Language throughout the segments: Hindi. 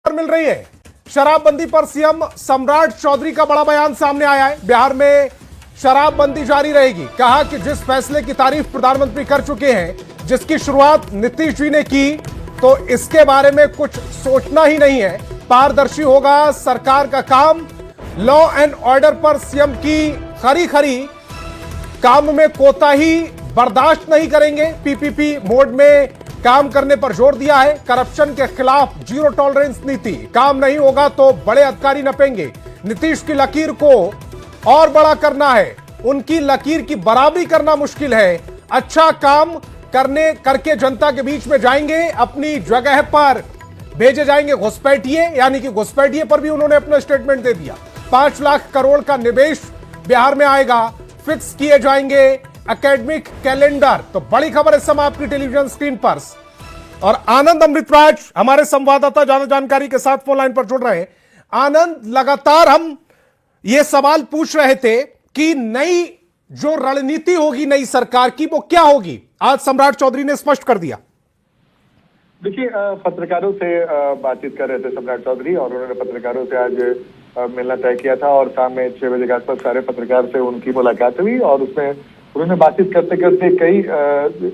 मिल रही है। शराबबंदी पर सीएम सम्राट चौधरी का बड़ा बयान सामने आया है। बिहार में शराबबंदी जारी रहेगी। कहा कि जिस फैसले की तारीफ प्रधानमंत्री कर चुके हैं, जिसकी शुरुआत नीतीश जी ने की, तो इसके बारे में कुछ सोचना ही नहीं है। पारदर्शी होगा सरकार का काम। लॉ एंड ऑर्डर पर सीएम की खरी काम में कोताही बर्दाश्त नहीं करेंगे। पीपीपी मोड में काम करने पर जोर दिया है। करप्शन के खिलाफ जीरो टॉलरेंस नीति। काम नहीं होगा तो बड़े अधिकारी नपेंगे। नीतीश की लकीर को और बड़ा करना है। उनकी लकीर की बराबरी करना मुश्किल है। अच्छा काम करके जनता के बीच में जाएंगे। अपनी जगह पर भेजे जाएंगे घुसपैठिए, यानी कि घुसपैठिए पर भी उन्होंने अपना स्टेटमेंट दे दिया। 5 लाख करोड़ का निवेश बिहार में आएगा। फिक्स किए जाएंगे एकेडमिक कैलेंडर। तो बड़ी खबर इस समय आपकी टेलीविजन स्क्रीन पर। और आनंद अमृतराज हमारे संवाददाता ज्यादा जानकारी के साथ फोन लाइन पर जुड़ रहे हैं। आनंद, लगातार हम ये सवाल पूछ रहे थे कि नई जो रणनीति होगी नई सरकार की, वो क्या होगी। आज सम्राट चौधरी ने स्पष्ट कर दिया। देखिए, पत्रकारों से बातचीत कर रहे थे सम्राट चौधरी, और उन्होंने पत्रकारों से आज मिलना तय किया था। और शाम में 6 बजे के आसपास सारे पत्रकार से उनकी मुलाकात हुई, और उसमें उन्होंने बातचीत करते करते कई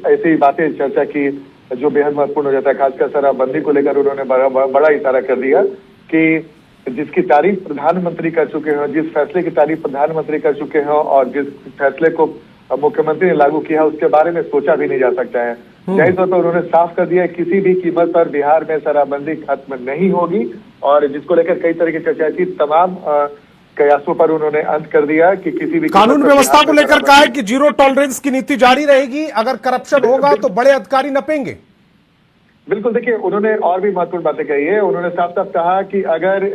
ऐसी बातें चर्चा की जो बेहद महत्वपूर्ण हो जाता है। खासकर शराबबंदी को लेकर उन्होंने बड़ा इशारा कर दिया कि जिसकी तारीफ प्रधानमंत्री कर चुके हैं, जिस फैसले की तारीफ प्रधानमंत्री कर चुके हैं, और जिस फैसले को मुख्यमंत्री ने लागू किया उसके बारे में सोचा भी नहीं जा सकता है। जाहिर तौर पर उन्होंने साफ कर दिया किसी भी कीमत पर बिहार में शराबबंदी खत्म नहीं होगी, और जिसको लेकर कई तरह की चर्चाएं थी, तमाम कयासों पर उन्होंने अंत कर दिया कि किसी भी कानून व्यवस्था को लेकर कहा है कि जीरो टॉलरेंस की नीति जारी रहेगी। अगर करप्शन होगा तो बड़े अधिकारी नपेंगे। बिल्कुल, देखिए, उन्होंने और भी महत्वपूर्ण बातें कही है। उन्होंने साफ साफ कहा कि अगर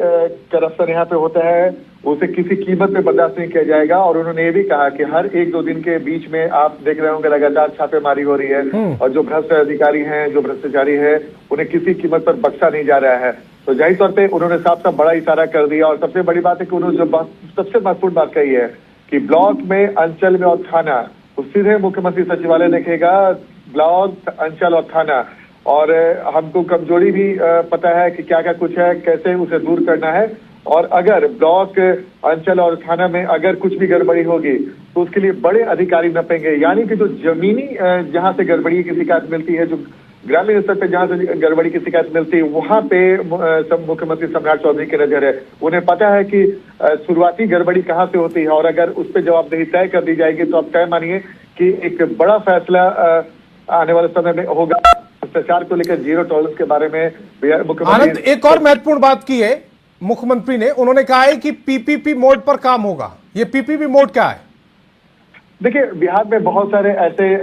करप्शन यहाँ पे होता है उसे किसी कीमत पे बर्दाश्त नहीं किया जाएगा। और उन्होंने ये भी कहा कि हर 1-2 दिन के बीच में आप देख रहे होंगे लगातार छापेमारी हो रही है, और जो भ्रष्ट अधिकारी हैं, जो भ्रष्टाचारी है, उन्हें किसी कीमत पर बख्शा नहीं जा रहा है। तो जाहिर तौर पर उन्होंने साफ साफ बड़ा इशारा कर दिया। और सबसे बड़ी बात है कि उन्होंने जो सबसे महत्वपूर्ण बात कही है कि ब्लॉक में, अंचल में और थाना, सीधे मुख्यमंत्री सचिवालय देखेगा ब्लॉक, अंचल और थाना। और हमको कमजोरी भी पता है कि क्या क्या कुछ है, कैसे उसे दूर करना है। और अगर ब्लॉक, अंचल और थाना में अगर कुछ भी गड़बड़ी होगी तो उसके लिए बड़े अधिकारी नपेंगे। यानी कि जो जमीनी जहां से गड़बड़ी की शिकायत मिलती है, जो ग्रामीण स्तर पे जहां से गड़बड़ी की शिकायत मिलती है, वहां पे मुख्यमंत्री सम्राट चौधरी की नजर है। उन्हें पता है कि शुरुआती गड़बड़ी कहाँ से होती है, और अगर उस पर जवाबदेही तय कर दी जाएगी तो आप तय मानिए कि एक बड़ा फैसला आने वाले समय में होगा। भ्रष्टाचार को लेकर जीरो टॉलरेंस के बारे में मुख्यमंत्री एक और महत्वपूर्ण बात की है मुख्यमंत्री ने। उन्होंने कहा है कि पीपीपी मोड पर काम होगा। ये पीपीपी मोड क्या है? देखिए, बिहार में बहुत सारे ऐसे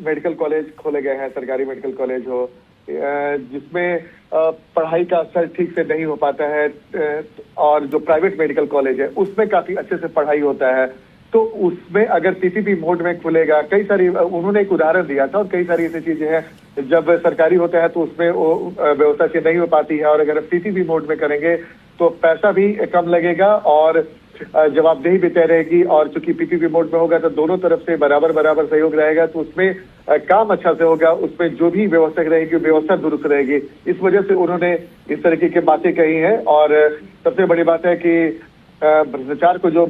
मेडिकल कॉलेज खोले गए हैं, सरकारी मेडिकल कॉलेज हो, जिसमें पढ़ाई का असर ठीक से नहीं हो पाता है, और जो प्राइवेट मेडिकल कॉलेज है उसमें काफी अच्छे से पढ़ाई होता है। तो उसमें अगर पीपीपी मोड में खुलेगा, कई सारी, उन्होंने एक उदाहरण दिया था, और कई सारी ऐसी चीजें हैं जब सरकारी होता है तो उसमें व्यवस्था से नहीं हो पाती है। और अगर पीपीपी मोड में करेंगे तो पैसा भी कम लगेगा और जवाबदेही भी तय रहेगी। और चूंकि पीपीपी मोड में होगा तो दोनों तरफ से बराबर सहयोग रहेगा, तो उसमें काम अच्छा से होगा। उसमें जो भी व्यवस्था रहेगी व्यवस्था दुरुस्त रहेगी। इस वजह से उन्होंने इस तरीके की बातें कही हैं। और सबसे बड़ी बात है कि भ्रष्टाचार को जो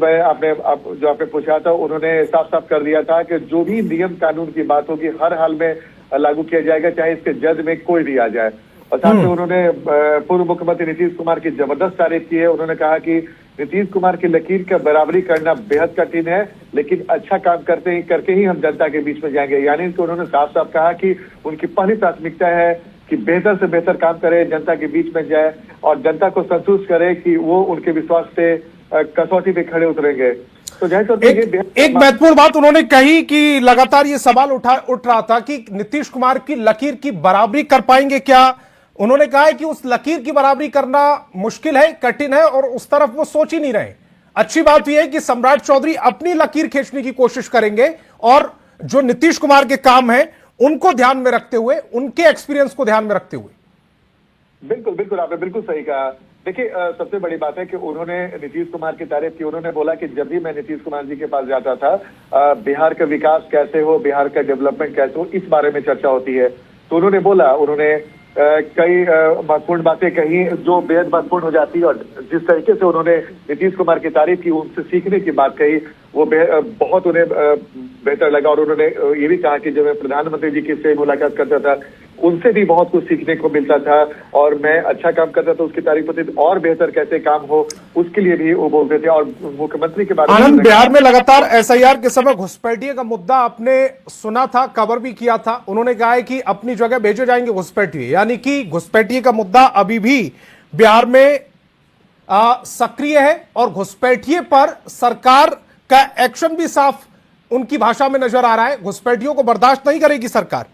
आपने पूछा था, उन्होंने साफ साफ कर दिया था कि जो भी नियम कानून की बात होगी हर हाल में लागू किया जाएगा, चाहे इसके जज में कोई भी आ जाए। और साथ में उन्होंने पूर्व मुख्यमंत्री नीतीश कुमार की जबरदस्त तारीफ की है। उन्होंने कहा कि नीतीश कुमार की लकीर का बराबरी करना बेहद कठिन है, लेकिन अच्छा काम करके ही हम जनता के बीच में जाएंगे। यानी कि उन्होंने साफ साफ कहा कि उनकी पहली प्राथमिकता है कि बेहतर से बेहतर काम करे, जनता के बीच में जाए, और जनता को संतुष्ट करे कि वो उनके विश्वास से कसौटी पे खड़े उतरेंगे। तो एक महत्वपूर्ण बात उन्होंने कही कि लगातार ये सवाल उठ रहा था कि नीतीश कुमार की लकीर की बराबरी कर पाएंगे क्या। उन्होंने कहा है कि उस लकीर की बराबरी करना मुश्किल है, कठिन है, और उस तरफ वो सोच ही नहीं रहे। अच्छी बात यह है कि सम्राट चौधरी अपनी लकीर खींचने की कोशिश करेंगे, और जो नीतीश कुमार के काम है उनको ध्यान में रखते हुए, उनके एक्सपीरियंस को ध्यान में रखते हुए। बिल्कुल बिल्कुल, आपने बिल्कुल सही कहा। देखिए, सबसे बड़ी बात है कि उन्होंने नीतीश कुमार की तारीफ की। उन्होंने बोला कि जब भी मैं नीतीश कुमार जी के पास जाता था, बिहार का विकास कैसे हो, बिहार का डेवलपमेंट कैसे हो, इस बारे में चर्चा होती है। तो उन्होंने बोला, उन्होंने कई महत्वपूर्ण बातें कही जो बेहद महत्वपूर्ण हो जाती है, और जिस तरीके से उन्होंने नीतीश कुमार की तारीफ की, उनसे सीखने की बात कही, वो बहुत उन्हें बेहतर लगा। और उन्होंने ये भी कहा कि जब मैं प्रधानमंत्री जी की से मुलाकात करता था, उनसे भी बहुत कुछ सीखने को मिलता था, और मैं अच्छा काम करता था उसकी तारीफ होती थी, और बेहतर कैसे काम हो उसके लिए भी वो बोलते थे। और मुख्यमंत्री के बारे में आनंद, बिहार में लगातार एसआईआर के समय घुसपैठिए का मुद्दा आपने सुना था, कवर भी किया था। उन्होंने कहा है कि अपनी जगह भेजे जाएंगे घुसपैठिए, यानी कि घुसपैठिए का मुद्दा अभी भी बिहार में सक्रिय है, और घुसपैठिए पर सरकार का एक्शन भी साफ उनकी भाषा में नजर आ रहा है। घुसपैठियों को बर्दाश्त नहीं करेगी सरकार।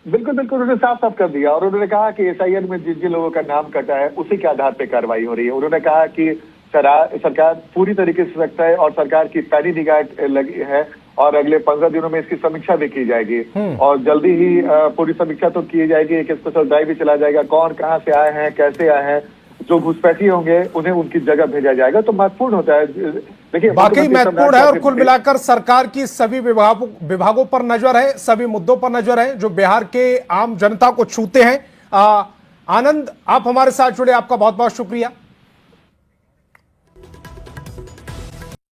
बिल्कुल बिल्कुल, उन्होंने साफ साफ कर दिया। और उन्होंने कहा कि एसआईआर में जिन जिन लोगों का नाम कटा है उसी के आधार पर कार्रवाई हो रही है। उन्होंने कहा कि सरकार पूरी तरीके से सख्त है, और सरकार की पैनी निगाह लगी है, और अगले 15 दिनों में इसकी समीक्षा भी की जाएगी, और जल्दी ही पूरी समीक्षा तो की जाएगी। एक स्पेशल ड्राइव भी चला जाएगा, कौन कहां से आए हैं, कैसे आए हैं, जो घुसपैठी होंगे उन्हें उनकी जगह भेजा जाएगा। तो महत्वपूर्ण होता है, देखिए वाकई महत्वपूर्ण है। और कुल मिलाकर सरकार की सभी विभागों पर नजर है, सभी मुद्दों पर नजर है जो बिहार के आम जनता को छूते हैं। आनंद, आप हमारे साथ जुड़े, आपका बहुत बहुत शुक्रिया।